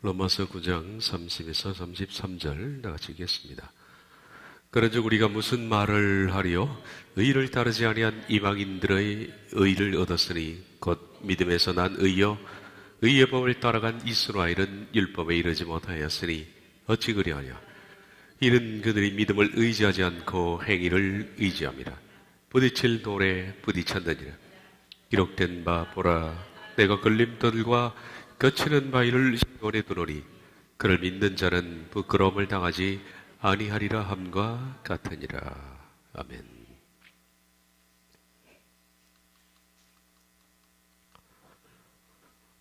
로마서 9장 30에서 33절 나같이 읽겠습니다. 그런즉 우리가 무슨 말을 하리요? 의를 따르지 아니한 이방인들의 의를 얻었으니 곧 믿음에서 난 의요 의의 법을 따라간 이스라엘은 율법에 이르지 못하였으니 어찌 그리하냐? 이는 그들이 믿음을 의지하지 않고 행위를 의지함이라. 부딪힐 돌에 부딪혔느니라. 기록된 바 보라, 내가 걸림돌과 거치는 바위를 시온에 두노니 그를 믿는 자는 부끄러움을 당하지 아니하리라 함과 같으니라. 아멘.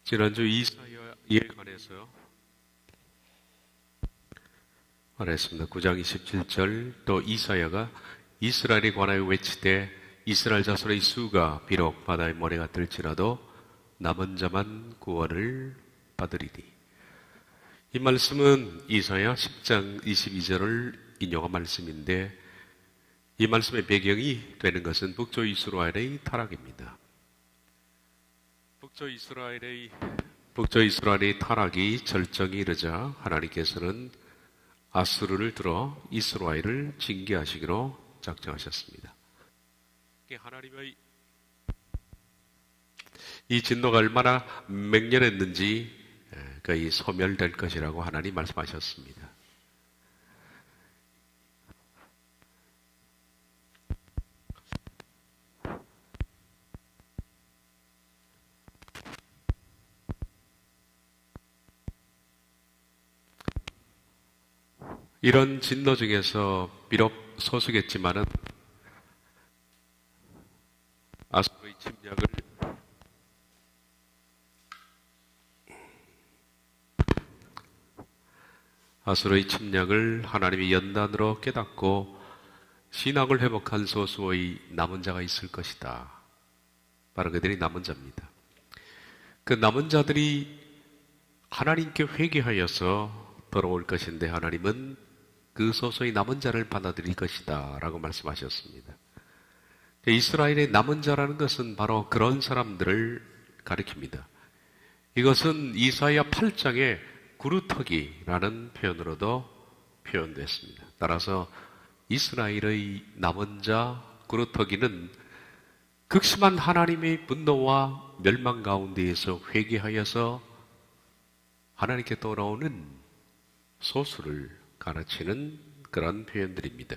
지난주 이사야에 관해서 말했습니다. 9장 27절 또 이사야가 이스라엘에 관하여 외치되 이스라엘 자손의 수가 비록 바다의 모래가 될지라도 남은 자만 구원을 받으리니. 이 말씀은 이사야 10장 22절을 인용한 말씀인데 이 말씀의 배경이 되는 것은 북쪽 이스라엘의 타락입니다. 북쪽 이스라엘의 타락이 절정에 이르자 하나님께서는 아수르를 들어 이스라엘을 징계하시기로 작정하셨습니다. 하나님의 이 진노가 얼마나 맹렬했는지 거의 소멸될 것이라고 하나님 말씀하셨습니다. 이런 진노 중에서 비록 소수겠지만은 아수르의 침략을 하나님이 연단으로 깨닫고 신앙을 회복한 소수의 남은 자가 있을 것이다. 바로 그들이 남은 자입니다. 그 남은 자들이 하나님께 회개하여서 돌아올 것인데 하나님은 그 소수의 남은 자를 받아들일 것이다 라고 말씀하셨습니다. 이스라엘의 남은 자라는 것은 바로 그런 사람들을 가리킵니다. 이것은 이사야 8장에 구루터기라는 표현으로도 표현됐습니다. 따라서 이스라엘의 남은 자 구루터기는 극심한 하나님의 분노와 멸망 가운데에서 회개하여서 하나님께 돌아오는 소수를 가르치는 그런 표현들입니다.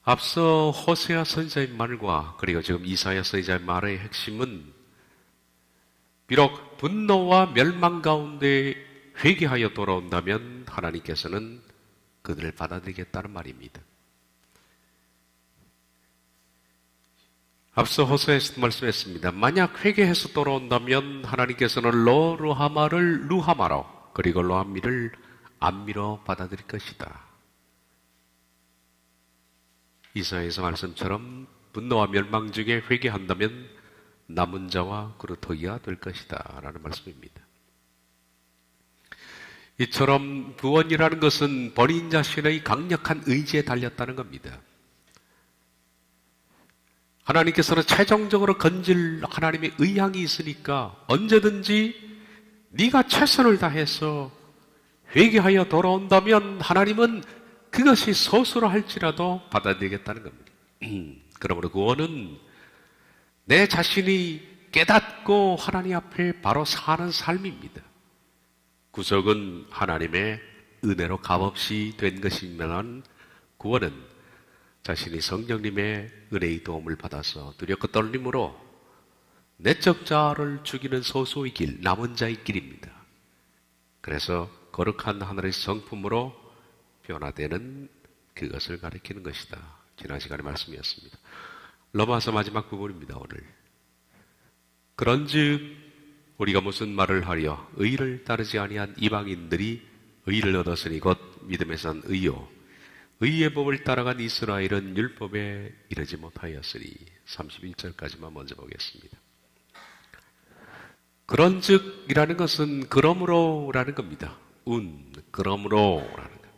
앞서 호세아 선지자의 말과 그리고 지금 이사야 선지자의 말의 핵심은 비록 분노와 멸망 가운데 회개하여 돌아온다면 하나님께서는 그들을 받아들이겠다는 말입니다. 앞서 호세아에서 말씀했습니다. 만약 회개해서 돌아온다면 하나님께서는 루하마를 루하마로 그리고 로암미를 암미로 받아들일 것이다. 이사야에서 말씀처럼 분노와 멸망 중에 회개한다면 남은 자와 구루터기가 될 것이다 라는 말씀입니다. 이처럼 구원이라는 것은 본인 자신의 강력한 의지에 달렸다는 겁니다. 하나님께서는 최종적으로 건질 하나님의 의향이 있으니까 언제든지 네가 최선을 다해서 회개하여 돌아온다면 하나님은 그것이 소수로 할지라도 받아들이겠다는 겁니다. 그러므로 구원은 내 자신이 깨닫고 하나님 앞에 바로 사는 삶입니다. 구속은 하나님의 은혜로 값없이 된 것이면 구원은 자신이 성령님의 은혜의 도움을 받아서 두렵고 떨림으로 내적 자를 죽이는 소수의 길, 남은 자의 길입니다. 그래서 거룩한 하늘의 성품으로 변화되는 그것을 가리키는 것이다. 지난 시간의 말씀이었습니다. 로마서 마지막 부분입니다. 오늘 그런즉 우리가 무슨 말을 하려 의를 따르지 아니한 이방인들이 의를 얻었으니 곧 믿음에서 난 의요 의의 법을 따라간 이스라엘은 율법에 이르지 못하였으니 31절까지만 먼저 보겠습니다. 그런즉이라는 것은 그러므로라는 겁니다. 그러므로라는 것.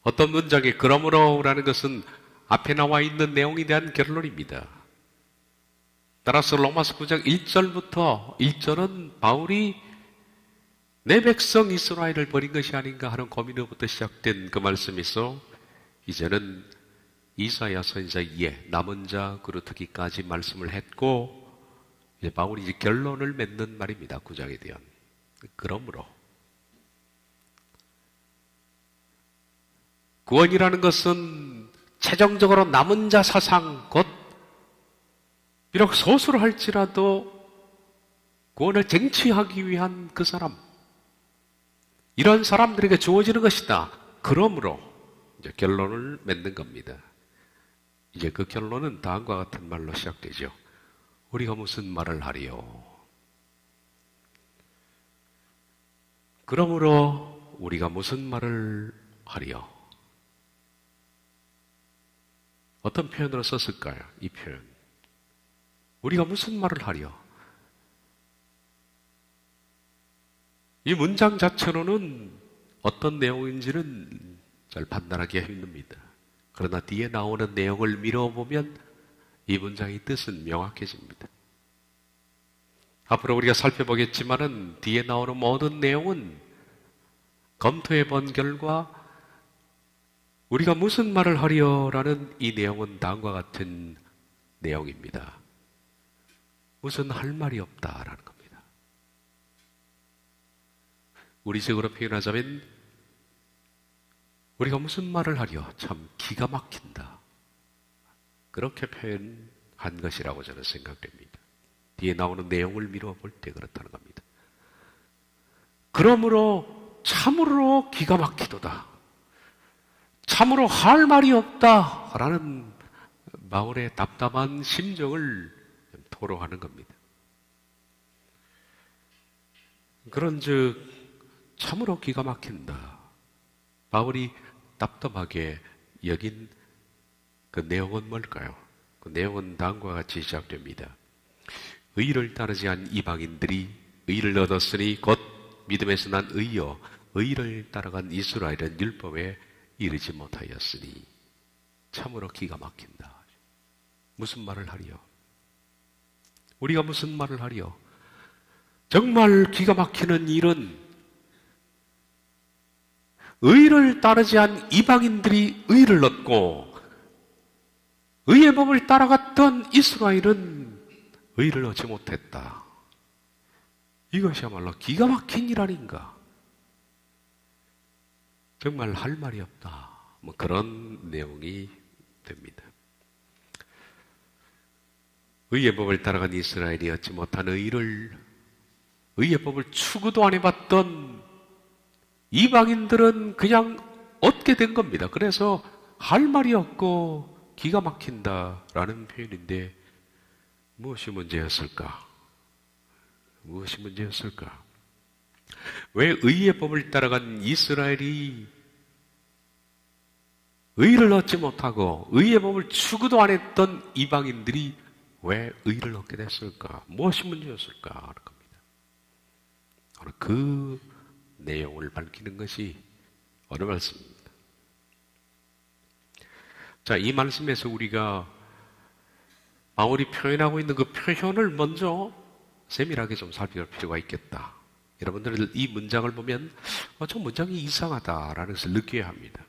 어떤 문장에 그러므로라는 것은 앞에 나와 있는 내용에 대한 결론입니다. 따라서 로마서 9장 1절부터 1절은 바울이 내 백성 이스라엘을 버린 것이 아닌가 하는 고민으로부터 시작된 그 말씀에서 이제는 이사야 선지자 2에 남은 자 그루터기까지 말씀을 했고, 이제 바울이 이제 결론을 맺는 말입니다. 9장에 대한. 그러므로 구원이라는 것은 최종적으로 남은 자 사상, 곧 비록 소수로 할지라도 구원을 쟁취하기 위한 그 사람, 이런 사람들에게 주어지는 것이다. 그러므로 이제 결론을 맺는 겁니다. 이제 그 결론은 다음과 같은 말로 시작되죠. 우리가 무슨 말을 하리요? 그러므로 우리가 무슨 말을 하리요? 어떤 표현으로 썼을까요? 이 표현. 우리가 무슨 말을 하리요? 이 문장 자체로는 어떤 내용인지는 잘 판단하기가 힘듭니다. 그러나 뒤에 나오는 내용을 미뤄보면 이 문장의 뜻은 명확해집니다. 앞으로 우리가 살펴보겠지만은 뒤에 나오는 모든 내용은 검토해 본 결과 우리가 무슨 말을 하리요라는 이 내용은 다음과 같은 내용입니다. 무슨 할 말이 없다라는 겁니다. 우리식으로 표현하자면 우리가 무슨 말을 하리요? 참 기가 막힌다. 그렇게 표현한 것이라고 저는 생각됩니다. 뒤에 나오는 내용을 미루어 볼 때 그렇다는 겁니다. 그러므로 참으로 기가 막히도다. 참으로 할 말이 없다라는 바울의 답답한 심정을 토로하는 겁니다. 그런즉 참으로 기가 막힌다. 바울이 답답하게 여긴 그 내용은 뭘까요? 그 내용은 다음과 같이 시작됩니다. 의를 따르지 않은 이방인들이 의를 얻었으니 곧 믿음에서 난 의여 의를 따라간 이스라엘은 율법에 이르지 못하였으니. 참으로 기가 막힌다. 무슨 말을 하리요? 우리가 무슨 말을 하리요? 정말 기가 막히는 일은 의를 따르지 않은 이방인들이 의를 얻고 의의 법을 따라갔던 이스라엘은 의를 얻지 못했다. 이것이야말로 기가 막힌 일 아닌가? 정말 할 말이 없다. 뭐 그런 내용이 됩니다. 의의 법을 따라간 이스라엘이 얻지 못한 의의 법을 추구도 안 해봤던 이방인들은 그냥 얻게 된 겁니다. 그래서 할 말이 없고 기가 막힌다라는 표현인데 무엇이 문제였을까? 무엇이 문제였을까? 왜 의의 법을 따라간 이스라엘이 의를 얻지 못하고 의의 법을 추구도 안 했던 이방인들이 왜 의를 얻게 됐을까? 무엇이 문제였을까? 하는 겁니다. 오늘 그 내용을 밝히는 것이 어느 말씀입니다. 자, 이 말씀에서 우리가 바울이 표현하고 있는 그 표현을 먼저 세밀하게 좀 살펴볼 필요가 있겠다. 여러분들 이 문장을 보면 저 문장이 이상하다라는 것을 느껴야 합니다.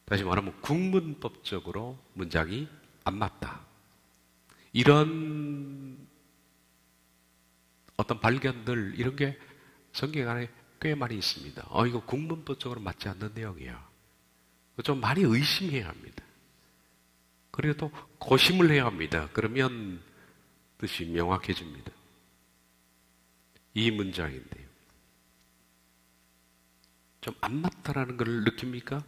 다시 말하면 국문법적으로 문장이 안 맞다. 이런 어떤 발견들, 이런 게 성경 안에 꽤 많이 있습니다. 이거 국문법적으로 맞지 않는 내용이야. 좀 많이 의심해야 합니다. 그리고 또 고심을 해야 합니다. 그러면 뜻이 명확해집니다. 이 문장인데요. 좀 안 맞다라는 걸 느낍니까?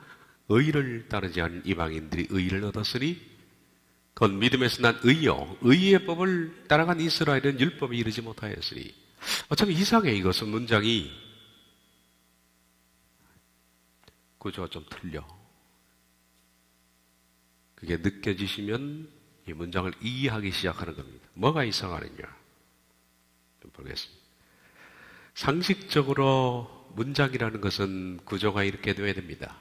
의를 따르지 않은 이방인들이 의를 얻었으니 곧 믿음에서 난 의요 의의 법을 따라간 이스라엘은 율법에 이르지 못하였으니. 참 이상해. 이것은 문장이 구조가 좀 틀려. 그게 느껴지시면 이 문장을 이해하기 시작하는 겁니다. 뭐가 이상하느냐? 좀 보겠습니다. 상식적으로 문장이라는 것은 구조가 이렇게 되어야 됩니다.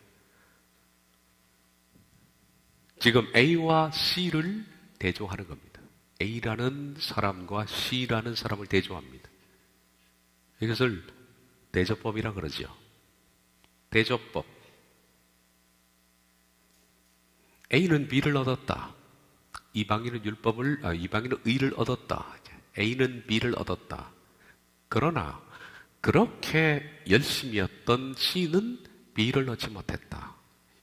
지금 A와 C를 대조하는 겁니다. A라는 사람과 C라는 사람을 대조합니다. 이것을 대조법이라 그러죠. 대조법. A는 B를 얻었다. 이방인은 이방인은 의를 얻었다. A는 B를 얻었다. 그러나 그렇게 열심히 했던 C는 B를 얻지 못했다.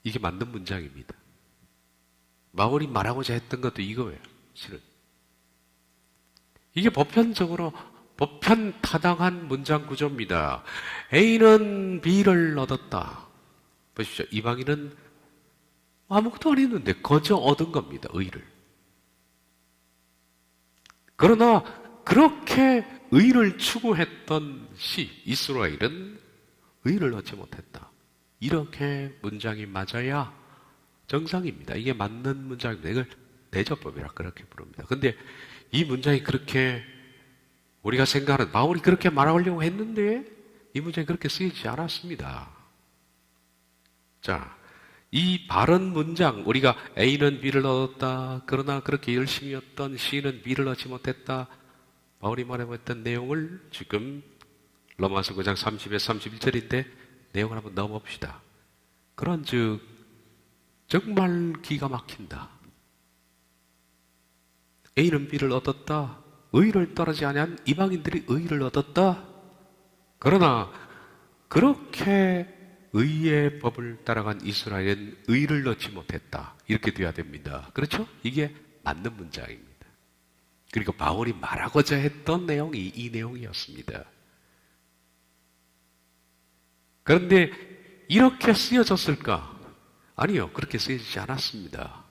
이게 맞는 문장입니다. 바울이 말하고자 했던 것도 이거예요. 실은 이게 보편적으로 보편타당한 문장 구조입니다. A는 B를 얻었다. 보십시오. 이방인은 아무것도 안 했는데 거저 얻은 겁니다. 의를. 그러나 그렇게 의를 추구했던 이스라엘은 의를 얻지 못했다. 이렇게 문장이 맞아야 정상입니다. 이게 맞는 문장입니다. 이걸 대조법이라 그렇게 부릅니다. 근데 이 문장이 그렇게 우리가 생각하는 바울이 그렇게 말하려고 했는데 이 문장이 그렇게 쓰이지 않았습니다. 자, 이 바른 문장, 우리가 A는 B를 얻었다. 그러나 그렇게 열심히 했던 C는 B를 얻지 못했다. 바울이 말해봤던 내용을 지금 로마서 9장 30에서 31절인데 내용을 한번 넣어봅시다. 그런즉 정말 기가 막힌다. A는 B를 얻었다. 의를 따르지 아니한 이방인들이 의를 얻었다. 그러나 그렇게 의의 법을 따라간 이스라엘은 의를 얻지 못했다. 이렇게 돼야 됩니다. 그렇죠? 이게 맞는 문장입니다. 그리고 바울이 말하고자 했던 내용이 이 내용이었습니다. 그런데 이렇게 쓰여졌을까? 아니요. 그렇게 쓰여지지 않았습니다.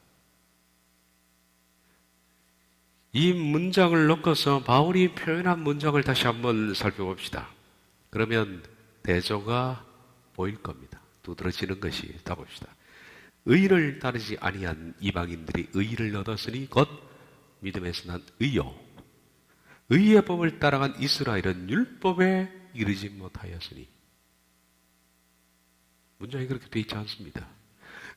이 문장을 넣고서 바울이 표현한 문장을 다시 한번 살펴봅시다. 그러면 대조가 보일 겁니다. 두드러지는 것이 다 봅시다. 의를 따르지 아니한 이방인들이 의를 얻었으니 곧 믿음에서 난 의요. 의의 법을 따라간 이스라엘은 율법에 이르지 못하였으니. 문장이 그렇게 되어 있지 않습니다.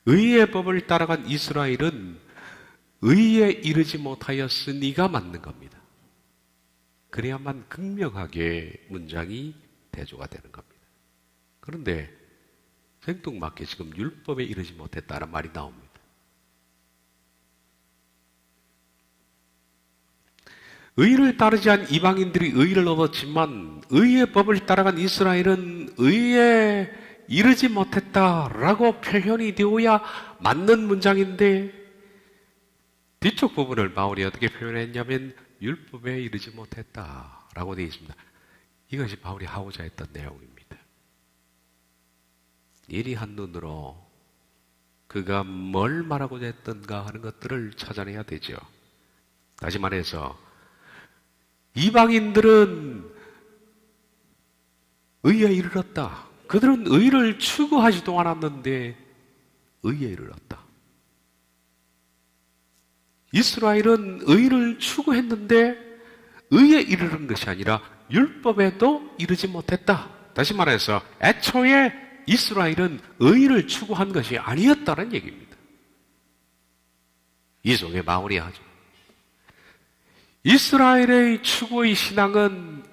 의의 법을 따라간 이스라엘은 의에 이르지 못하였으니가 맞는 겁니다. 그래야만 극명하게 문장이 대조가 되는 겁니다. 그런데 생뚱맞게 지금 율법에 이르지 못했다는 말이 나옵니다. 의를 따르지 않은 이방인들이 의를 얻었지만 의의 법을 따라간 이스라엘은 의에 이르지 못했다라고 표현이 되어야 맞는 문장인데 뒤쪽 부분을 바울이 어떻게 표현했냐면 율법에 이르지 못했다라고 되어 있습니다. 이것이 바울이 하고자 했던 내용입니다. 이리 한눈으로 그가 뭘 말하고자 했던가 하는 것들을 찾아내야 되죠. 다시 말해서 이방인들은 의에 이르렀다. 그들은 의를 추구하지도 않았는데 의에 이르렀다. 이스라엘은 의를 추구했는데 의에 이르는 것이 아니라 율법에도 이르지 못했다. 다시 말해서 애초에 이스라엘은 의를 추구한 것이 아니었다는 얘기입니다. 이 속에 바울이 하죠. 이스라엘의 추구의 신앙은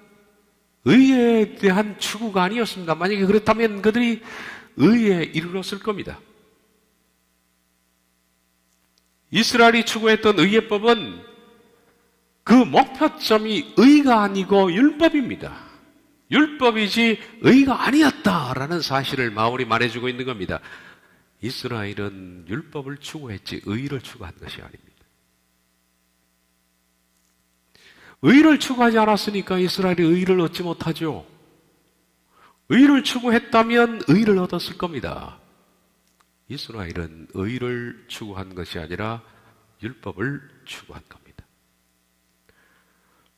의에 대한 추구가 아니었습니다. 만약에 그렇다면 그들이 의에 이르렀을 겁니다. 이스라엘이 추구했던 의의 법은 그 목표점이 의가 아니고 율법입니다. 율법이지 의가 아니었다라는 사실을 바울이 말해주고 있는 겁니다. 이스라엘은 율법을 추구했지 의를 추구한 것이 아닙니다. 의를 추구하지 않았으니까 이스라엘이 의를 얻지 못하죠. 의를 추구했다면 의를 얻었을 겁니다. 이스라엘은 의를 추구한 것이 아니라 율법을 추구한 겁니다.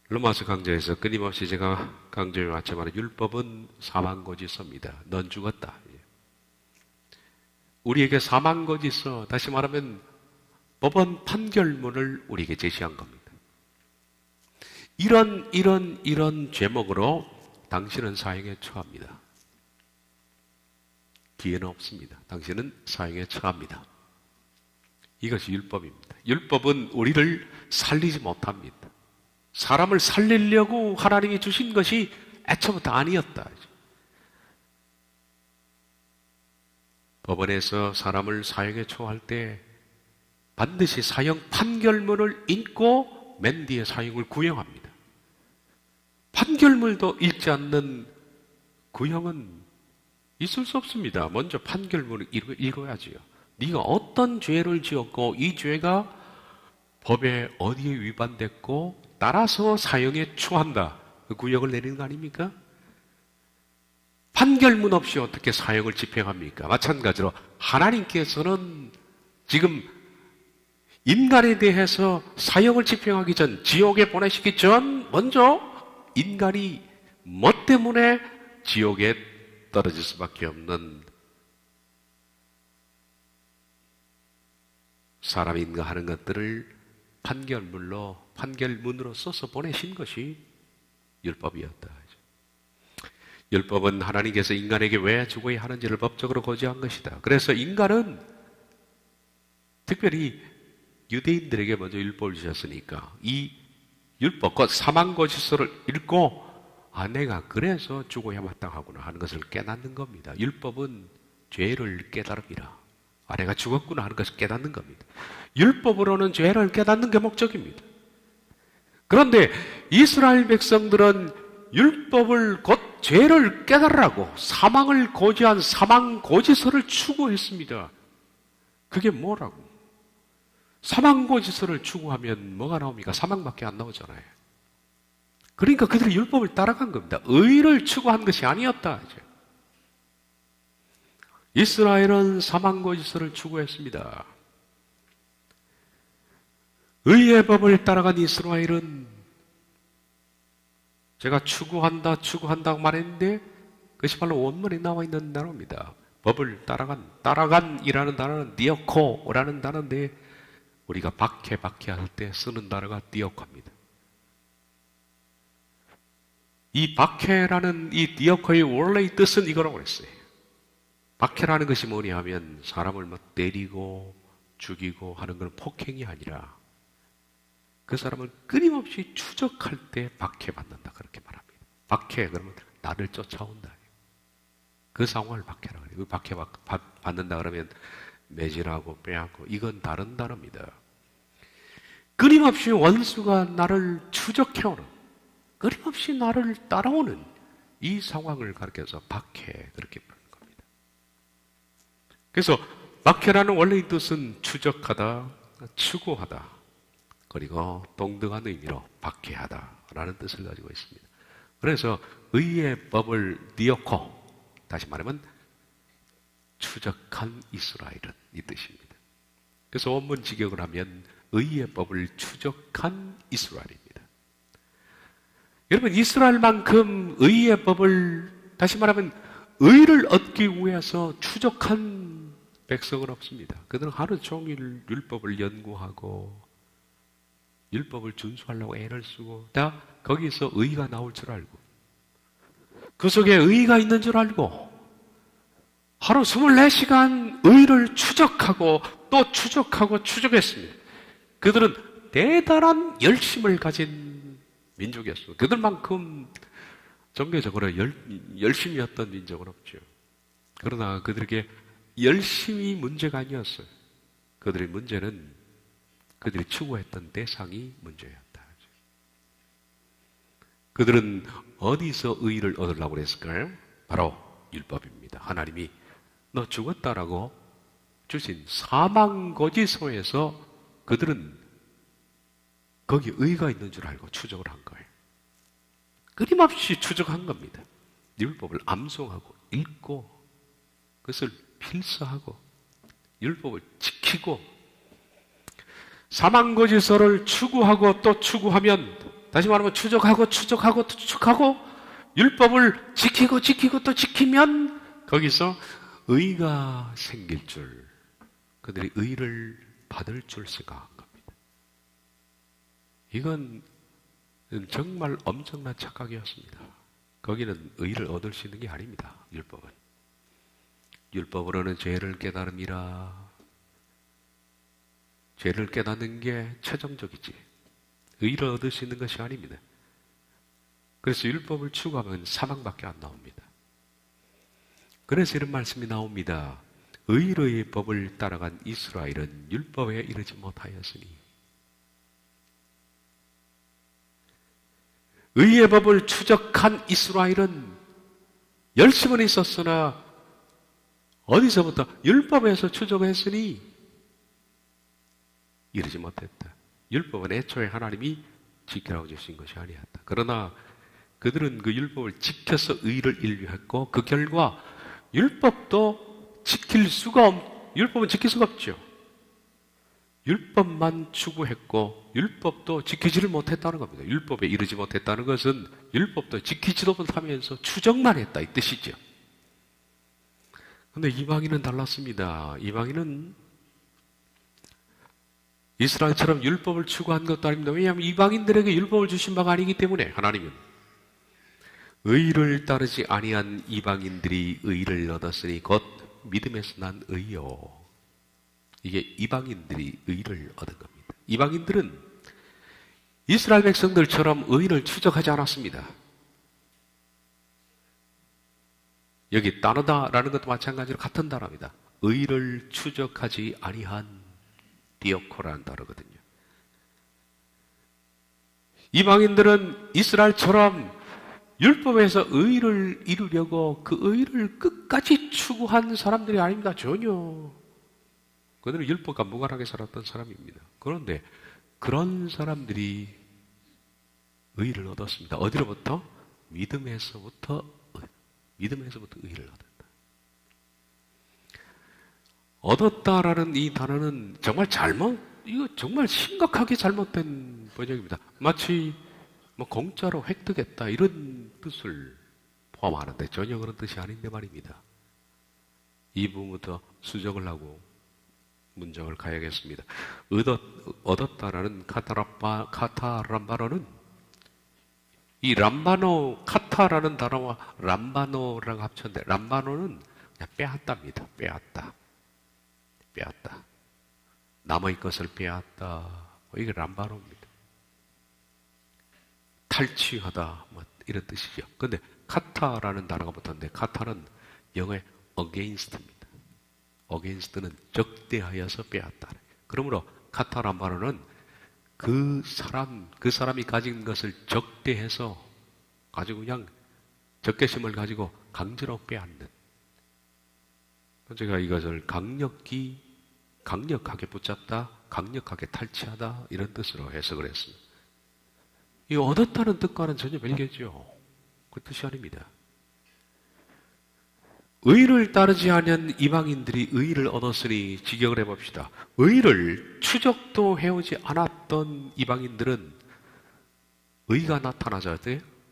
로마서 강좌에서 끊임없이 제가 강조해 왔지만 율법은 사망고지서입니다. 넌 죽었다. 우리에게 사망고지서, 다시 말하면 법원 판결문을 우리에게 제시한 겁니다. 이런 제목으로 당신은 사형에 처합니다. 기회는 없습니다. 당신은 사형에 처합니다. 이것이 율법입니다. 율법은 우리를 살리지 못합니다. 사람을 살리려고 하나님이 주신 것이 애초부터 아니었다. 법원에서 사람을 사형에 처할 때 반드시 사형 판결문을 읽고 맨 뒤에 사형을 구형합니다. 판결문도 읽지 않는 구형은 있을 수 없습니다. 먼저 판결문을 읽어야지요. 네가 어떤 죄를 지었고 이 죄가 법에 어디에 위반됐고 따라서 사형에 처한다. 그 구형을 내리는 거 아닙니까? 판결문 없이 어떻게 사형을 집행합니까? 마찬가지로 하나님께서는 지금 인간에 대해서 사형을 집행하기 전, 지옥에 보내시기 전 먼저 인간이 뭐 때문에 지옥에 떨어질 수밖에 없는 사람인가 하는 것들을 판결문으로 써서 보내신 것이 율법이었다. 율법은 하나님께서 인간에게 왜 죽어야 하는지를 법적으로 고지한 것이다. 그래서 인간은 특별히 유대인들에게 먼저 율법을 주셨으니까 이 율법, 곧 사망고지서를 읽고 내가 그래서 죽어야 마땅하구나 하는 것을 깨닫는 겁니다. 율법은 죄를 깨달음이라. 내가 죽었구나 하는 것을 깨닫는 겁니다. 율법으로는 죄를 깨닫는 게 목적입니다. 그런데 이스라엘 백성들은 율법을 곧 죄를 깨달으라고 사망을 고지한 사망고지서를 추구했습니다. 그게 뭐라고? 사망고지서를 추구하면 뭐가 나옵니까? 사망밖에 안 나오잖아요. 그러니까 그들이 율법을 따라간 겁니다. 의를 추구한 것이 아니었다. 이제. 이스라엘은 사망고지서를 추구했습니다. 의의 법을 따라간 이스라엘은 제가 추구한다고 말했는데 그것이 바로 원문에 나와 있는 단어입니다. 법을 따라간이라는 단어는 디어코라는 단어인데 우리가 박해할 때 쓰는 단어가 디어코입니다. 이 박해라는 이 디어코의 원래의 뜻은 이거라고 했어요. 박해라는 것이 뭐냐 하면 사람을 때리고 죽이고 하는 건 폭행이 아니라 그 사람을 끊임없이 추적할 때 박해받는다 그렇게 말합니다. 박해 그러면 나를 쫓아온다. 그 상황을 박해라고 해요. 박해받는다 그러면 매질하고 빼앗고 이건 다른 단어입니다. 끊임없이 원수가 나를 추적해오는, 끊임없이 나를 따라오는 이 상황을 가리켜서 박해 그렇게 부르는 겁니다. 그래서 박해라는 원래의 뜻은 추적하다, 추구하다, 그리고 동등한 의미로 박해하다라는 뜻을 가지고 있습니다. 그래서 의의 법을 디어코, 다시 말하면 추적한 이스라엘은 이 뜻입니다. 그래서 원문 직역을 하면 의의 법을 추적한 이스라엘입니다. 여러분, 이스라엘만큼 의의 법을, 다시 말하면 의를 얻기 위해서 추적한 백성은 없습니다. 그들은 하루 종일 율법을 연구하고 율법을 준수하려고 애를 쓰고 다 거기서 의가 나올 줄 알고 그 속에 의가 있는 줄 알고 하루 24시간 의를 추적하고 또 추적하고 추적했습니다. 그들은 대단한 열심을 가진 민족이었습니다. 그들만큼 종교적으로 열심이었던 민족은 없죠. 그러나 그들에게 열심이 문제가 아니었어요. 그들의 문제는 그들이 추구했던 대상이 문제였다. 그들은 어디서 의를 얻으려고 했을까요? 바로 율법입니다. 하나님이 너 죽었다라고 주신 사망고지서에서 그들은 거기 의가 있는 줄 알고 추적을 한 거예요. 끊임없이 추적한 겁니다. 율법을 암송하고 읽고 그것을 필사하고 율법을 지키고 사망고지서를 추구하고 또 추구하면, 다시 말하면 추적하고 추적하고 또 추적하고 율법을 지키고 또 지키면 거기서 의가 생길 줄, 그들이 의를 받을 줄 생각한 겁니다. 이건 정말 엄청난 착각이었습니다. 거기는 의를 얻을 수 있는 게 아닙니다. 율법은. 율법으로는 죄를 깨달음이라. 죄를 깨닫는 게 최종적이지 의를 얻을 수 있는 것이 아닙니다. 그래서 율법을 추구하면 사망밖에 안 나옵니다. 그래서 이런 말씀이 나옵니다. 의의 법을 따라간 이스라엘은 율법에 이르지 못하였으니, 의의 법을 추적한 이스라엘은 열심은 있었으나 어디서부터? 율법에서 추적했으니 이르지 못했다. 율법은 애초에 하나님이 지키라고 주신 것이 아니었다. 그러나 그들은 그 율법을 지켜서 의를 인류했고, 그 결과 율법은 지킬 수가 없죠. 율법만 추구했고 율법도 지키지를 못했다는 겁니다. 율법에 이르지 못했다는 것은 율법도 지키지도 못하면서 추정만 했다, 이 뜻이죠. 그런데 이방인은 달랐습니다. 이방인은 이스라엘처럼 율법을 추구한 것도 아닙니다. 왜냐하면 이방인들에게 율법을 주신 바가 아니기 때문에. 하나님은 의를 따르지 아니한 이방인들이 의를 얻었으니 곧 믿음에서 난 의요. 이게 이방인들이 의를 얻은 겁니다. 이방인들은 이스라엘 백성들처럼 의를 추적하지 않았습니다. 여기 따르다라는 것도 마찬가지로 같은 단어입니다. 의를 추적하지 아니한 디오코라는 단어거든요. 이방인들은 이스라엘처럼 율법에서 의를 이루려고 그 의를 끝까지 추구한 사람들이 아닙니다. 전혀. 그들은 율법과 무관하게 살았던 사람입니다. 그런데 그런 사람들이 의를 얻었습니다. 어디로부터? 믿음에서부터 의를 얻었다. 얻었다라는 이 단어는 이거 정말 심각하게 잘못된 번역입니다. 마치 공짜로 획득했다 이런 뜻을 포함하는데 전혀 그런 뜻이 아닌데 말입니다. 이 부분부터 수정을 하고 문장을 가야겠습니다. 얻었다라는 카타람바노는 이 람바노, 카타라는 단어와 람바노랑 합쳤는데 람바노는 그냥 빼앗답니다. 빼앗다. 남의 것을 빼앗다. 이게 람바노입니다. 탈취하다 이런 뜻이죠. 그런데 카타라는 단어가 붙었는데 카타는 영어의 against입니다. against는 적대하여서 빼앗다. 그러므로 카타람바노는 그 사람이 가진 것을 적대해서 가지고 그냥 적개심을 가지고 강제로 빼앗는. 제가 이것을 강력하게 붙잡다, 강력하게 탈취하다 이런 뜻으로 해석을 했습니다. 이 얻었다는 뜻과는 전혀 별개죠. 그 뜻이 아닙니다. 의를 따르지 않은 이방인들이 의를 얻었으니 직역을 해봅시다. 의를 추적도 해오지 않았던 이방인들은 의가 나타나자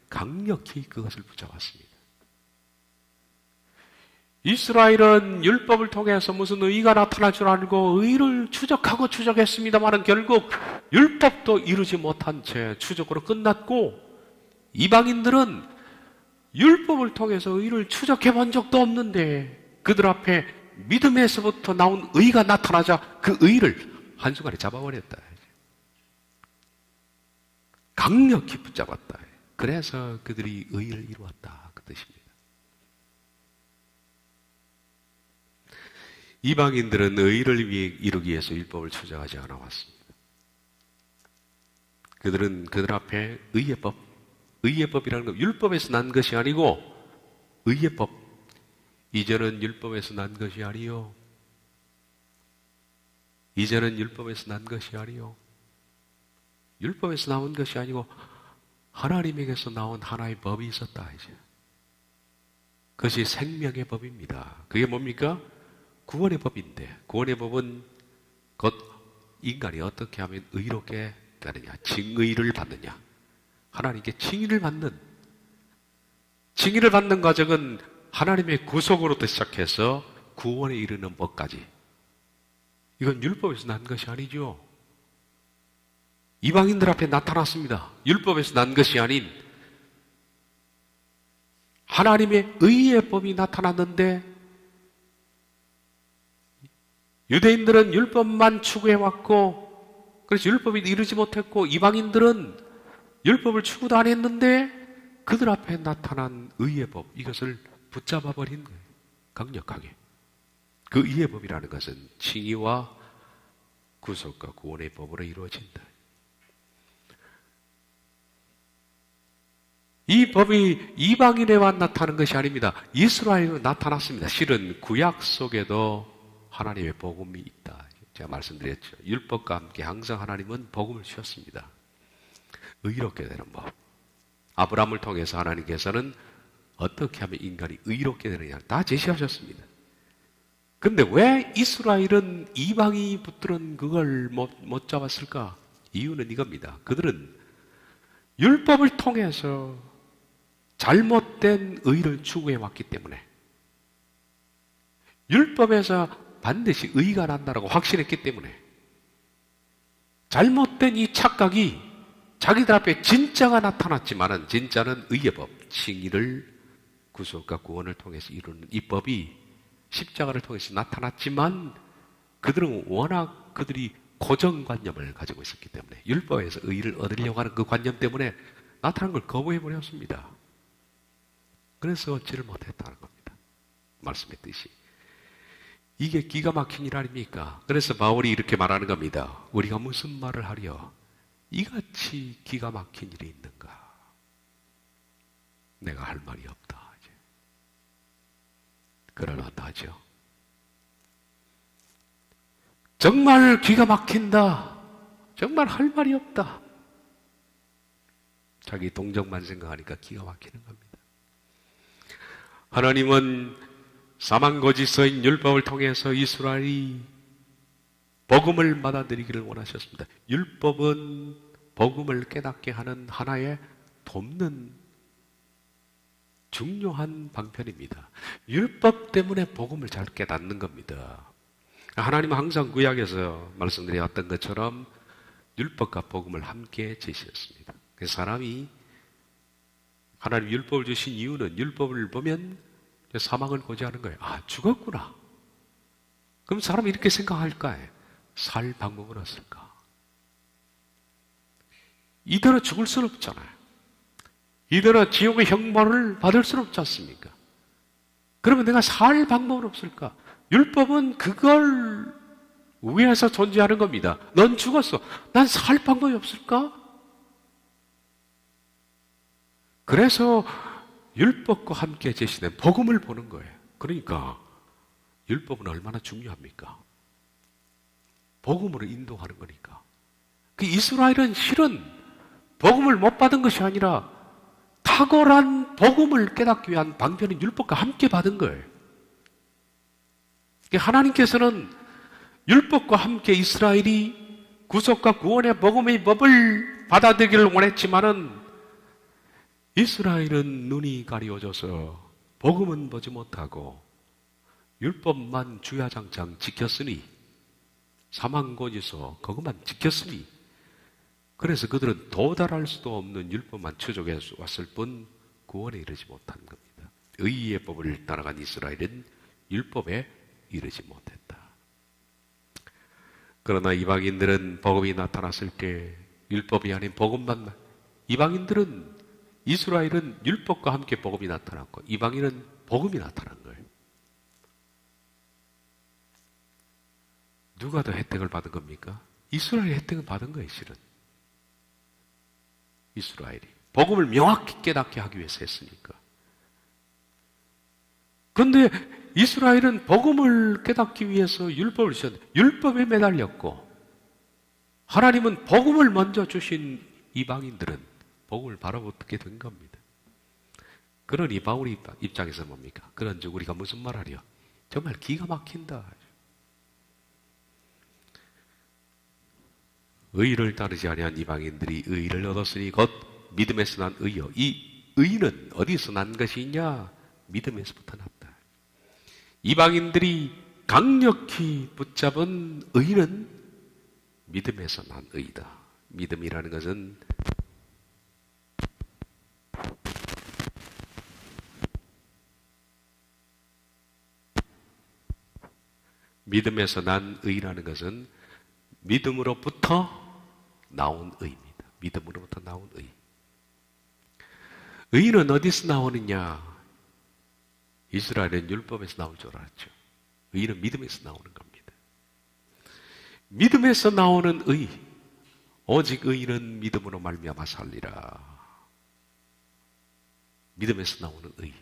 강력히 그것을 붙잡았습니다. 이스라엘은 율법을 통해서 무슨 의가 나타날 줄 알고 의를 추적하고 추적했습니다만 결국 율법도 이루지 못한 채 추적으로 끝났고, 이방인들은 율법을 통해서 의를 추적해 본 적도 없는데 그들 앞에 믿음에서부터 나온 의가 나타나자 그 의를 한순간에 잡아버렸다. 강력히 붙잡았다. 그래서 그들이 의를 이루었다. 그 뜻입니다. 이방인들은 의를 이루기 위해서 율법을 추적하지 않아 왔습니다. 그들은 그들 앞에 의의 법이라는 건 율법에서 난 것이 아니고 의의 법. 이제는 율법에서 난 것이 아니요. 이제는 율법에서 난 것이 아니요. 율법에서 나온 것이 아니고 하나님에게서 나온 하나의 법이 있었다. 이제 그것이 생명의 법입니다. 그게 뭡니까? 구원의 법인데, 구원의 법은 곧 인간이 어떻게 하면 의롭게 되느냐, 징의를 받느냐, 하나님께 칭의를 받는 과정은 하나님의 구속으로부터 시작해서 구원에 이르는 법까지. 이건 율법에서 난 것이 아니죠. 이방인들 앞에 나타났습니다. 율법에서 난 것이 아닌 하나님의 의의 법이 나타났는데, 유대인들은 율법만 추구해왔고 그래서 율법이 이루지 못했고, 이방인들은 율법을 추구도 안 했는데 그들 앞에 나타난 의의 법, 이것을 붙잡아 버린 거예요. 강력하게. 그 의의 법이라는 것은 칭의와 구속과 구원의 법으로 이루어진다. 이 법이 이방인에만 나타나는 것이 아닙니다. 이스라엘에도 나타났습니다. 실은 구약 속에도 하나님의 복음이 있다. 제가 말씀드렸죠. 율법과 함께 항상 하나님은 복음을 주셨습니다. 의롭게 되는 법. 아브라함을 통해서 하나님께서는 어떻게 하면 인간이 의롭게 되느냐 다 제시하셨습니다. 근데 왜 이스라엘은 이방이 붙들은 그걸 못 잡았을까? 이유는 이겁니다. 그들은 율법을 통해서 잘못된 의를 추구해 왔기 때문에, 율법에서 반드시 의가 난다라고 확신했기 때문에, 잘못된 이 착각이 자기들 앞에 진짜가 나타났지만은 진짜는 의의 법, 칭의를 구속과 구원을 통해서 이루는 이 법이 십자가를 통해서 나타났지만 그들은 워낙 그들이 고정관념을 가지고 있었기 때문에, 율법에서 의를 얻으려고 하는 그 관념 때문에 나타난 걸 거부해버렸습니다. 그래서 얻지를 못했다는 겁니다. 말씀했듯이. 이게 기가 막힌 일 아닙니까? 그래서 바울이 이렇게 말하는 겁니다. 우리가 무슨 말을 하려 이같이 기가 막힌 일이 있는가? 내가 할 말이 없다. 그러나 하죠. 정말 기가 막힌다. 정말 할 말이 없다. 자기 동정만 생각하니까 기가 막히는 겁니다. 하나님은 사망거짓서인 율법을 통해서 이스라엘이 복음을 받아들이기를 원하셨습니다. 율법은 복음을 깨닫게 하는 하나의 돕는 중요한 방편입니다. 율법 때문에 복음을 잘 깨닫는 겁니다. 하나님은 항상 구약에서 말씀드렸던 것처럼 율법과 복음을 함께 제시했습니다. 그래서 사람이 하나님 율법을 주신 이유는 율법을 보면 사망을 고지하는 거예요. 아, 죽었구나. 그럼 사람이 이렇게 생각할까요? 살 방법은 없을까? 이대로 죽을 수는 없잖아요. 이대로 지옥의 형벌을 받을 수는 없지 않습니까? 그러면 내가 살 방법은 없을까? 율법은 그걸 위해서 존재하는 겁니다. 넌 죽었어. 난 살 방법이 없을까? 그래서 율법과 함께 제시된 복음을 보는 거예요. 그러니까 율법은 얼마나 중요합니까? 복음으로 인도하는 거니까. 그 이스라엘은 실은 복음을 못 받은 것이 아니라 탁월한 복음을 깨닫기 위한 방편인 율법과 함께 받은 거예요. 하나님께서는 율법과 함께 이스라엘이 구속과 구원의 복음의 법을 받아들이기를 원했지만은 이스라엘은 눈이 가리워져서 복음은 보지 못하고 율법만 주야장창 지켰으니, 사망고지서 그것만 지켰으니, 그래서 그들은 도달할 수도 없는 율법만 추적해 왔을 뿐 구원에 이르지 못한 겁니다. 의의 법을 따라간 이스라엘은 율법에 이르지 못했다. 그러나 이방인들은 복음이 나타났을 때 율법이 아닌 복음만, 이방인들은, 이스라엘은 율법과 함께 복음이 나타났고 이방인은 복음이 나타난 거예요. 누가 더 혜택을 받은 겁니까? 이스라엘이 혜택을 받은 거예요, 실은. 이스라엘이 복음을 명확히 깨닫게 하기 위해서 했으니까. 그런데 이스라엘은 복음을 깨닫기 위해서 율법을 주셨는데 율법에 매달렸고, 하나님은 복음을 먼저 주신 이방인들은 복음을 바라보게 된 겁니다. 그러니 바울의 입장에서 뭡니까? 그런즉 우리가 무슨 말하려? 정말 기가 막힌다. 의를 따르지 아니한 이방인들이 의를 얻었으니 곧 믿음에서 난 의요. 이 의는 어디서 난 것이 있냐? 믿음에서부터 났다. 이방인들이 강력히 붙잡은 의는 믿음에서 난 의다. 믿음이라는 것은 믿음에서 난 의라는 것은 믿음으로부터 나온 의입니다. 믿음으로부터 나온 의. 의는 어디서 나오느냐? 이스라엘은 율법에서 나올 줄 알았죠. 의는 믿음에서 나오는 겁니다. 믿음에서 나오는 의, 오직 의는 믿음으로 말미암아 살리라. 믿음에서 나오는 의.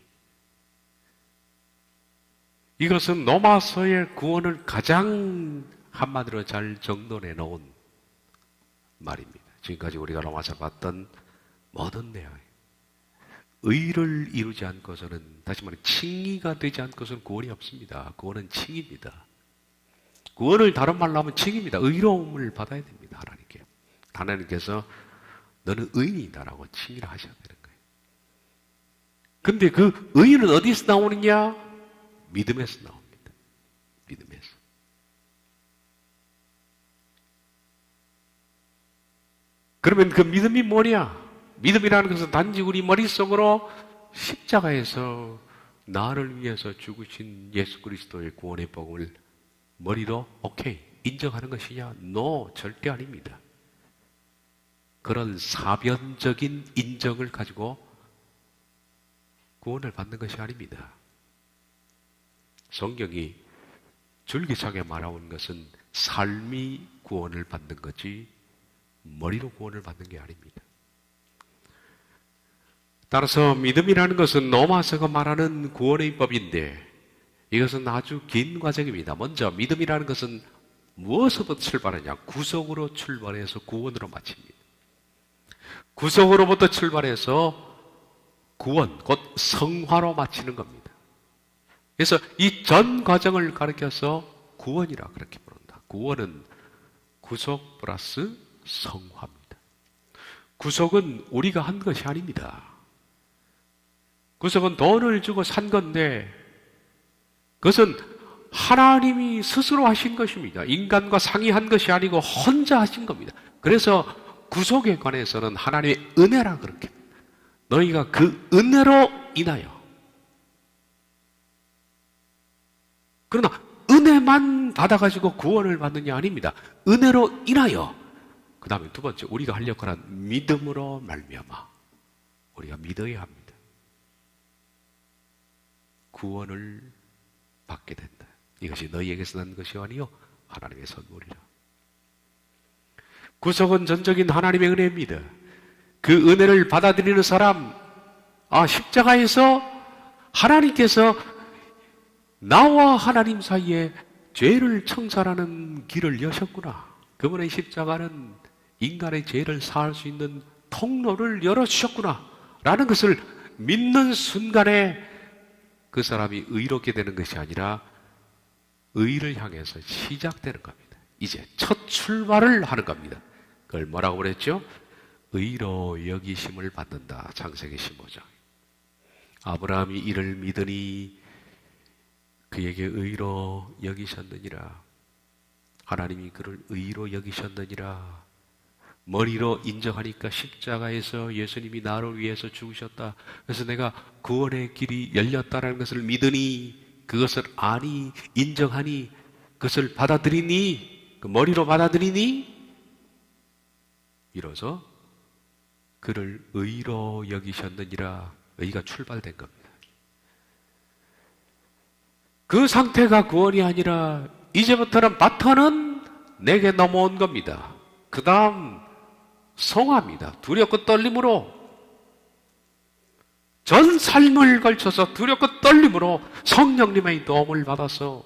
이것은 로마서의 구원을 가장 한마디로 잘 정돈해 놓은 말입니다. 지금까지 우리가 로마서 봤던 모든 내용, 의를 이루지 않고서는, 다시 말해 칭의가 되지 않고서는 구원이 없습니다. 구원은 칭의입니다. 구원을 다른 말로 하면 칭의입니다. 의로움을 받아야 됩니다. 하나님께. 하나님께서 너는 의인이다라고 칭의를 하셔야 되는 거예요. 근데 그 의는 어디서 나오느냐? 믿음에서 나옵니다. 믿음에서. 그러면 그 믿음이 뭐냐? 믿음이라는 것은 단지 우리 머릿속으로 십자가에서 나를 위해서 죽으신 예수 그리스도의 구원의 복음을 머리로 오케이 인정하는 것이냐? No, 절대 아닙니다. 그런 사변적인 인정을 가지고 구원을 받는 것이 아닙니다. 성경이 줄기차게 말하는 것은 삶이 구원을 받는 거지 머리로 구원을 받는 게 아닙니다. 따라서 믿음이라는 것은 로마서가 말하는 구원의 법인데 이것은 아주 긴 과정입니다. 먼저 믿음이라는 것은 무엇으로부터 출발하냐? 구속으로 출발해서 구원으로 마칩니다. 구속으로부터 출발해서 구원, 곧 성화로 마치는 겁니다. 그래서 이 전 과정을 가리켜서 구원이라 그렇게 부른다. 구원은 구속 플러스 성화입니다. 구속은 우리가 한 것이 아닙니다. 구속은 돈을 주고 산 건데 그것은 하나님이 스스로 하신 것입니다. 인간과 상의한 것이 아니고 혼자 하신 겁니다. 그래서 구속에 관해서는 하나님의 은혜라 그렇게 너희가 그 은혜로 인하여, 그러나 은혜만 받아가지고 구원을 받느냐 아닙니다. 은혜로 인하여, 그 다음에 두 번째 우리가 할 역할은 믿음으로 말미암아 우리가 믿어야 합니다. 구원을 받게 된다. 이것이 너희에게서 난 것이 아니요 하나님의 선물이라. 구속은 전적인 하나님의 은혜입니다. 그 은혜를 받아들이는 사람, 십자가에서 하나님께서 나와 하나님 사이에 죄를 청산하는 길을 여셨구나. 그분의 십자가는 인간의 죄를 사할 수 있는 통로를 열어주셨구나 라는 것을 믿는 순간에 그 사람이 의롭게 되는 것이 아니라 의를 향해서 시작되는 겁니다. 이제 첫 출발을 하는 겁니다. 그걸 뭐라고 그랬죠? 의로 여기심을 받는다. 창세기 15장. 아브라함이 이를 믿으니 그에게 의로 여기셨느니라. 하나님이 그를 의로 여기셨느니라. 머리로 인정하니까 십자가에서 예수님이 나를 위해서 죽으셨다. 그래서 내가 구원의 길이 열렸다는 것을 믿으니, 그것을 아니, 인정하니, 그것을 받아들이니, 그 머리로 받아들이니, 이로써 그를 의로 여기셨느니라. 의가 출발된 겁니다. 그 상태가 구원이 아니라 이제부터는 바톤은 내게 넘어온 겁니다. 그 다음 성화입니다. 두렵고 떨림으로, 전 삶을 걸쳐서 두렵고 떨림으로 성령님의 도움을 받아서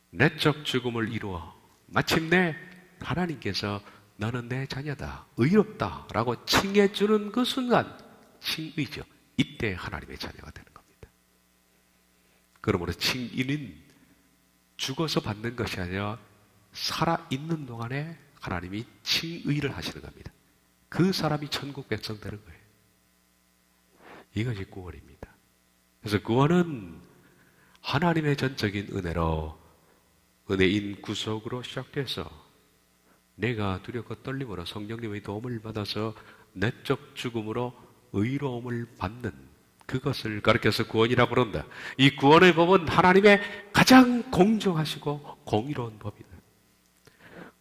내적 죽음을 이루어 마침내 하나님께서 너는 내 자녀다, 의롭다 라고 칭해주는 그 순간, 칭의죠. 이때 하나님의 자녀가 되는 겁니다. 그러므로 칭의는 죽어서 받는 것이 아니라 살아있는 동안에 하나님이 칭의를 하시는 겁니다. 그 사람이 천국 백성 되는 거예요. 이것이 구원입니다. 그래서 구원은 하나님의 전적인 은혜로, 은혜인 구속으로 시작돼서 내가 두렵고 떨림으로 성령님의 도움을 받아서 내적 죽음으로 의로움을 받는 그것을 가르쳐서 구원이라고 부른다. 이 구원의 법은 하나님의 가장 공정하시고 공의로운 법이다.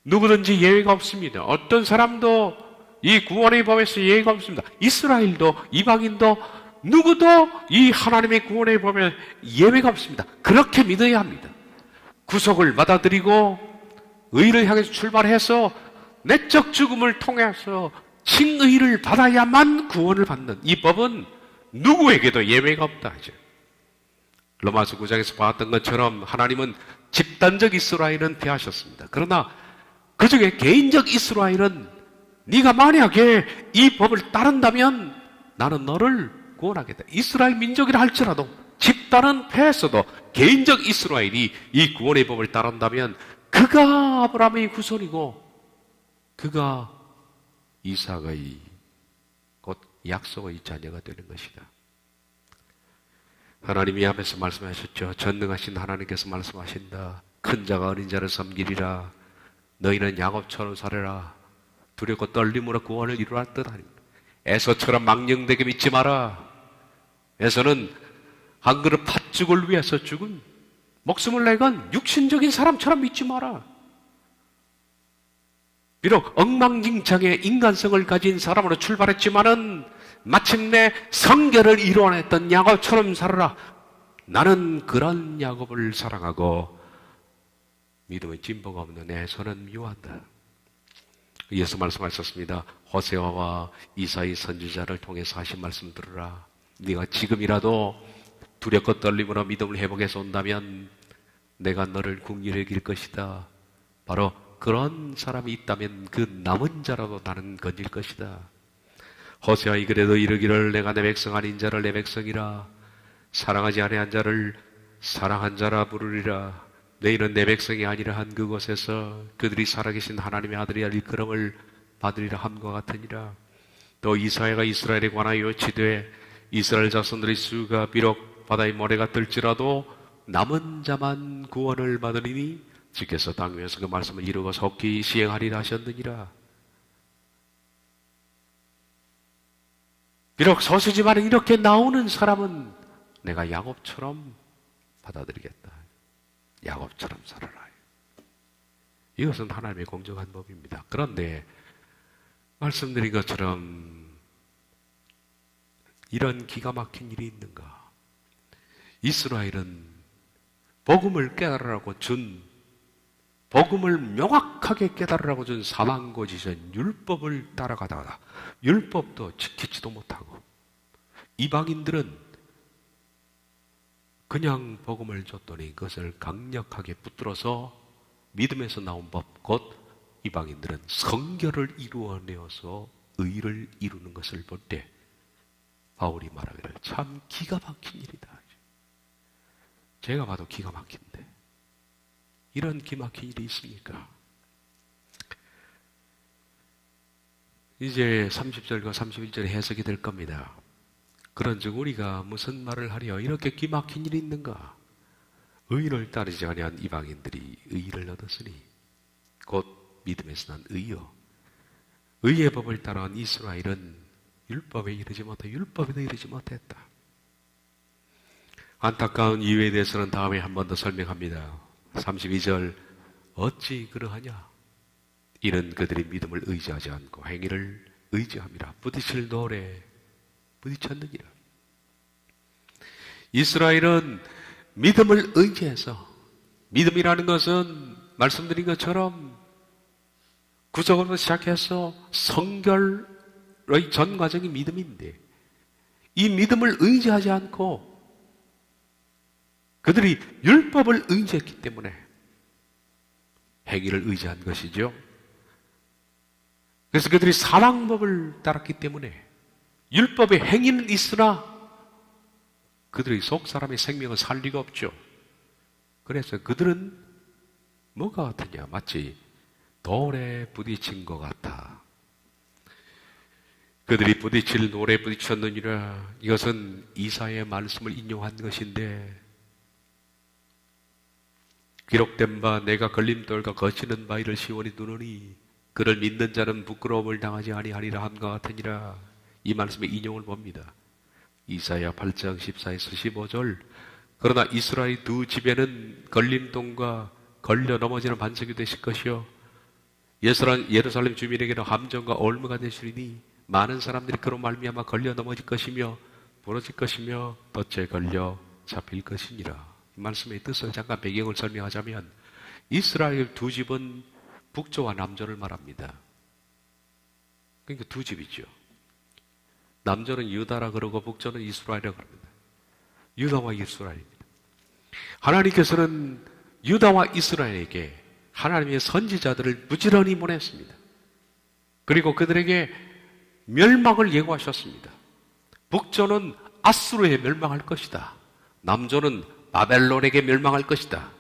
누구든지 예외가 없습니다. 어떤 사람도 이 구원의 법에서 예외가 없습니다. 이스라엘도 이방인도 누구도 이 하나님의 구원의 법에 예외가 없습니다. 그렇게 믿어야 합니다. 구속을 받아들이고 의를 향해서 출발해서 내적 죽음을 통해서 칭의를 받아야만 구원을 받는 이 법은 누구에게도 예외가 없다 하죠. 로마서 9장에서 봤던 것처럼 하나님은 집단적 이스라엘은 피하셨습니다. 그러나 그 중에 개인적 이스라엘은 네가 만약에 이 법을 따른다면 나는 너를 구원하겠다. 이스라엘 민족이라 할지라도 집단은 패했어도 개인적 이스라엘이 이 구원의 법을 따른다면 그가 아브라함의 후손이고 그가 이삭의 곧 약속의 자녀가 되는 것이다. 하나님이 앞에서 말씀하셨죠. 전능하신 하나님께서 말씀하신다. 큰 자가 어린 자를 섬기리라. 너희는 야곱처럼 살아라. 두렵고 떨림으로 구원을 이루라 뜻하니 에서처럼 망령되게 믿지 마라. 에서는 한 그릇 팥죽을 위해서 죽은 목숨을 내건 육신적인 사람처럼 믿지 마라. 비록 엉망진창의 인간성을 가진 사람으로 출발했지만은 마침내 성결을 이루어냈던 야곱처럼 살아라. 나는 그런 야곱을 사랑하고 믿음의 진보가 없는 에서는 미워한다. 예수 말씀하셨습니다. 호세아와 이사야 선지자를 통해서 하신 말씀 들으라. 네가 지금이라도 두렵고 떨림으로 믿음을 회복해서 온다면 내가 너를 긍휼히 여길 것이다. 바로 그런 사람이 있다면 그 남은 자라도 나는 건질 것이다. 호세아이 그래도 이르기를 내가 내 백성 아닌 자를 내 백성이라 사랑하지 아니한 자를 사랑한 자라 부르리라. 너희는 내 백성이 아니라 한 그곳에서 그들이 살아계신 하나님의 아들이 일컬음을 받으리라 함과 같으니라. 또 이사야가 이스라엘에 관하여 치되 이스라엘 자손들의 수가 비록 바다의 모래가 들지라도 남은 자만 구원을 받으리니 주께서 땅 위에서 그 말씀을 이루고 속히 시행하리라 하셨느니라. 비록 소수지만 이렇게 나오는 사람은 내가 야곱처럼 받아들이겠다. 야곱처럼 살아라. 이것은 하나님의 공정한 법입니다. 그런데 말씀드린 것처럼 이런 기가 막힌 일이 있는가? 이스라엘은 복음을 깨달으라고 준, 복음을 명확하게 깨달으라고 준 사망고지전 율법을 따라가다가 율법도 지키지도 못하고 이방인들은 그냥 복음을 줬더니 그것을 강력하게 붙들어서 믿음에서 나온 법, 곧 이방인들은 성결을 이루어내어서 의를 이루는 것을 볼 때 바울이 말하기를 참 기가 막힌 일이다. 제가 봐도 기가 막힌데 이런 기가 막힌 일이 있습니까? 이제 30절과 31절에 해석이 될 겁니다. 그런즉 우리가 무슨 말을 하려 이렇게 기막힌 일이 있는가? 의를 따르지 아니한 이방인들이 의를 얻었으니 곧 믿음에서 난 의요. 의의 법을 따라온 이스라엘은 율법에 이르지 못해 율법에도 이르지 못했다. 안타까운 이유에 대해서는 다음에 한 번 더 설명합니다. 32절 어찌 그러하냐? 이는 그들이 믿음을 의지하지 않고 행위를 의지함이라. 부딪힐 돌에 부딪혔느니라. 이스라엘은 믿음을 의지해서, 믿음이라는 것은 말씀드린 것처럼 구속으로 시작해서 성결의 전 과정이 믿음인데 이 믿음을 의지하지 않고 그들이 율법을 의지했기 때문에 행위를 의지한 것이죠. 그래서 그들이 사랑법을 따랐기 때문에 율법의 행위는 있으나 그들의 속사람의 생명을 살 리가 없죠. 그래서 그들은 뭐가 같으냐? 마치 돌에 부딪힌 것 같아. 그들이 부딪힐 돌에 부딪혔느니라. 이것은 이사야의 말씀을 인용한 것인데 기록된 바 내가 걸림돌과 거치는 바위를 시온이 두느니 그를 믿는 자는 부끄러움을 당하지 아니하리라 함과 같으니라. 이 말씀의 인용을 봅니다. 이사야 8장 14에서 15절 그러나 이스라엘 두 집에는 걸림돌과 걸려 넘어지는 반석이 되실 것이요 예루살렘 주민에게는 함정과 올무가 되시리니 많은 사람들이 그로 말미암아 걸려 넘어질 것이며 부러질 것이며 덫에 걸려 잡힐 것이니라. 이 말씀의 뜻을 잠깐 배경을 설명하자면 이스라엘 두 집은 북조와 남조를 말합니다. 그러니까 두 집이죠. 남조는 유다라 그러고 북조는 이스라엘이라고 합니다. 유다와 이스라엘입니다. 하나님께서는 유다와 이스라엘에게 하나님의 선지자들을 부지런히 보냈습니다. 그리고 그들에게 멸망을 예고하셨습니다. 북조는 아수르에 멸망할 것이다. 남조는 바벨론에게 멸망할 것이다.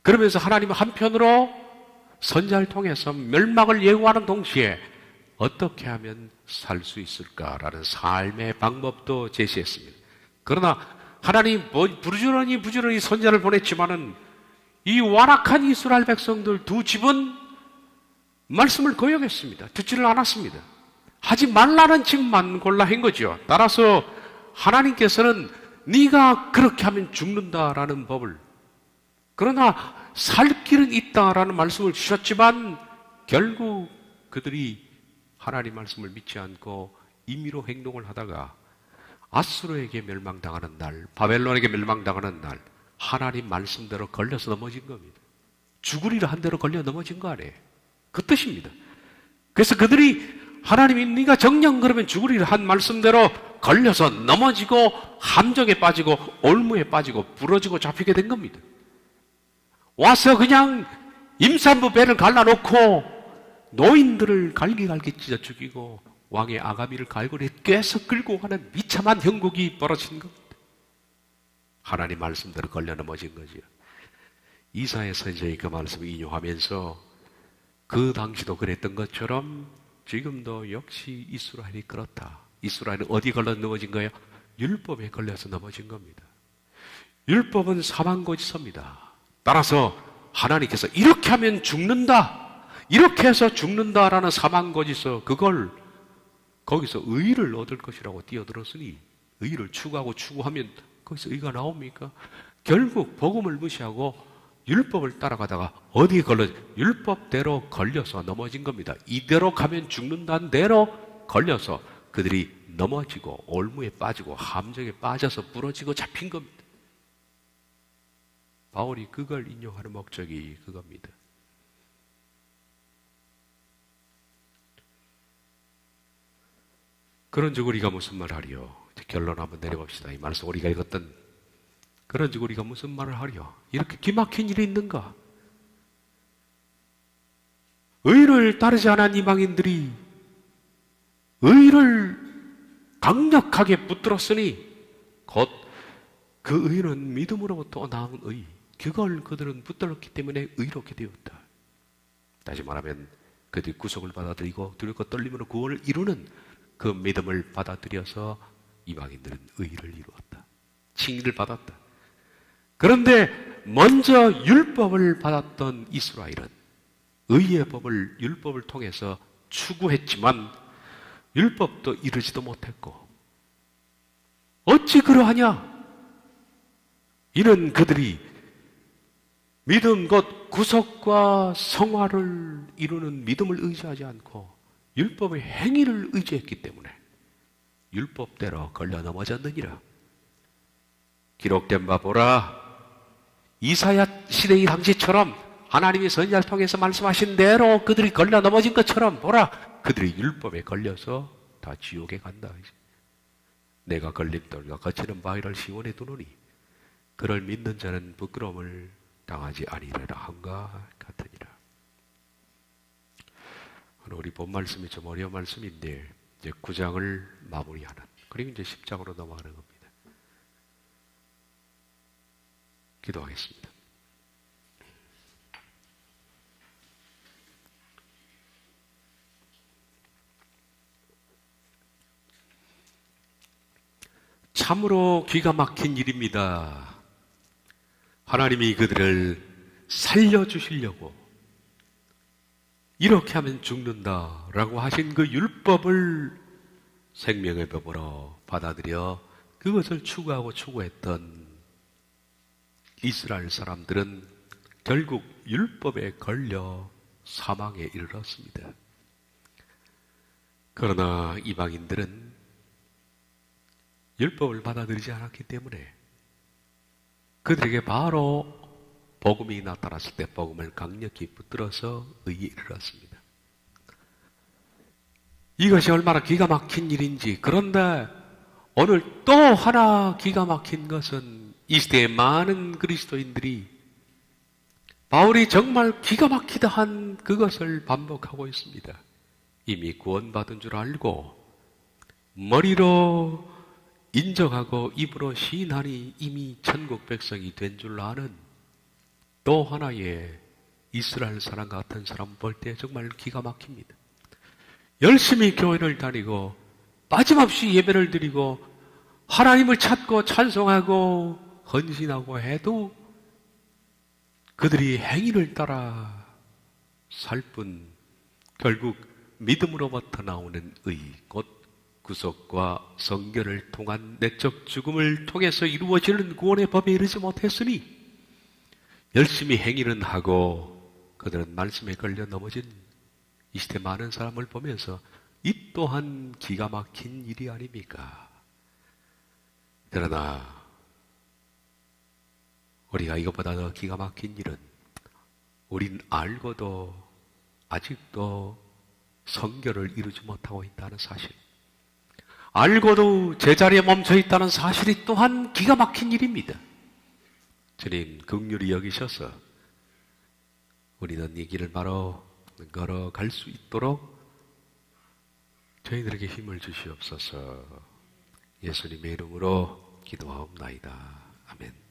그러면서 하나님은 한편으로 선지자를 통해서 멸망을 예고하는 동시에 어떻게 하면 살 수 있을까라는 삶의 방법도 제시했습니다. 그러나 하나님 부지런히 선지자를 보냈지만은 이 완악한 이스라엘 백성들 두 집은 말씀을 거역했습니다. 듣지를 않았습니다. 하지 말라는 집만 골라 한 거죠. 따라서 하나님께서는 네가 그렇게 하면 죽는다라는 법을, 그러나 살 길은 있다라는 말씀을 주셨지만 결국 그들이 하나님 말씀을 믿지 않고 임의로 행동을 하다가 아수르에게 멸망당하는 날, 바벨론에게 멸망당하는 날 하나님 말씀대로 걸려서 넘어진 겁니다. 죽으리라 한 대로 걸려 넘어진 거 아니에요. 그 뜻입니다. 그래서 그들이 하나님이 네가 정령 그러면 죽으리라 한 말씀대로 걸려서 넘어지고 함정에 빠지고 올무에 빠지고 부러지고 잡히게 된 겁니다. 와서 그냥 임산부 배를 갈라놓고 노인들을 갈기갈기 찢어 죽이고 왕의 아가미를 갈고리 꿰서 끌고 가는 비참한 형국이 벌어진 겁니다. 하나님 말씀대로 걸려 넘어진 거죠. 이사야 선지자의 그 말씀을 인용하면서 그 당시도 그랬던 것처럼 지금도 역시 이스라엘이 그렇다. 이스라엘은 어디 걸려 넘어진 거예요? 율법에 걸려서 넘어진 겁니다. 율법은 사망고지서입니다. 따라서 하나님께서 이렇게 하면 죽는다, 이렇게 해서 죽는다라는 사망고지서, 그걸 거기서 의를 얻을 것이라고 뛰어들었으니 의를 추구하고 추구하면 거기서 의가 나옵니까? 결국 복음을 무시하고 율법을 따라가다가 어디에 율법대로 걸려서 넘어진 겁니다. 이대로 가면 죽는다는 대로 걸려서 그들이 넘어지고 올무에 빠지고 함정에 빠져서 부러지고 잡힌 겁니다. 바울이 그걸 인용하는 목적이 그겁니다. 그런즉 우리가 무슨 말 하리요? 결론 한번 내려봅시다. 이 말씀 우리가 읽었던, 그런즉 우리가 무슨 말을 하리요? 이렇게 기막힌 일이 있는가? 의를 따르지 않은 이방인들이 의를 강력하게 붙들었으니 곧 그 의는 믿음으로부터 나온 의, 그걸 그들은 붙들었기 때문에 의롭게 되었다. 다시 말하면 그들이 구속을 받아들이고 두렵고 떨림으로 구원을 이루는 그 믿음을 받아들여서 이방인들은 의를 이루었다. 칭의를 받았다. 그런데 먼저 율법을 받았던 이스라엘은 의의 법을, 율법을 통해서 추구했지만 율법도 이루지도 못했고, 어찌 그러하냐? 이는 그들이 믿음 곧 구속과 성화를 이루는 믿음을 의지하지 않고 율법의 행위를 의지했기 때문에 율법대로 걸려 넘어졌느니라. 기록된 바 보라, 이사야 시대의 당시처럼 하나님이 선지자를 통해서 말씀하신 대로 그들이 걸려 넘어진 것처럼 보라, 그들이 율법에 걸려서 다 지옥에 간다. 내가 걸림돌과 거치는 바위를 시온에 두노니 그를 믿는 자는 부끄러움을 당하지 아니하리라 한가 같으니라. 우리 본 말씀이 좀 어려운 말씀인데 이제 9장을 마무리하는, 그리고 이제 10장으로 넘어가는 겁니다. 기도하겠습니다. 참으로 기가 막힌 일입니다. 하나님이 그들을 살려주시려고 이렇게 하면 죽는다라고 하신 그 율법을 생명의 법으로 받아들여 그것을 추구하고 추구했던 이스라엘 사람들은 결국 율법에 걸려 사망에 이르렀습니다. 그러나 이방인들은 율법을 받아들이지 않았기 때문에 그들에게 바로 복음이 나타났을 때 복음을 강력히 붙들어서 의에 이르렀습니다. 이것이 얼마나 기가 막힌 일인지. 그런데 오늘 또 하나 기가 막힌 것은 이 시대의 많은 그리스도인들이 바울이 정말 기가 막히다 한 그것을 반복하고 있습니다. 이미 구원받은 줄 알고 머리로 인정하고 입으로 시인하니 이미 천국 백성이 된 줄 아는 또 하나의 이스라엘 사람 같은 사람 볼 때 정말 기가 막힙니다. 열심히 교회를 다니고 빠짐없이 예배를 드리고 하나님을 찾고 찬송하고 헌신하고 해도 그들이 행위를 따라 살 뿐 결국 믿음으로부터 나오는 의, 곧 구속과 성결을 통한 내적 죽음을 통해서 이루어지는 구원의 법에 이르지 못했으니 열심히 행위는 하고 그들은 말씀에 걸려 넘어진 이 시대 많은 사람을 보면서 이 또한 기가 막힌 일이 아닙니까? 그러나 우리가 이것보다 더 기가 막힌 일은 우린 알고도 아직도 성결을 이루지 못하고 있다는 사실, 알고도 제자리에 멈춰 있다는 사실이 또한 기가 막힌 일입니다. 주님 긍휼히 여기셔서 우리는 이 길을 바로 걸어갈 수 있도록 저희들에게 힘을 주시옵소서. 예수님의 이름으로 기도하옵나이다. 아멘.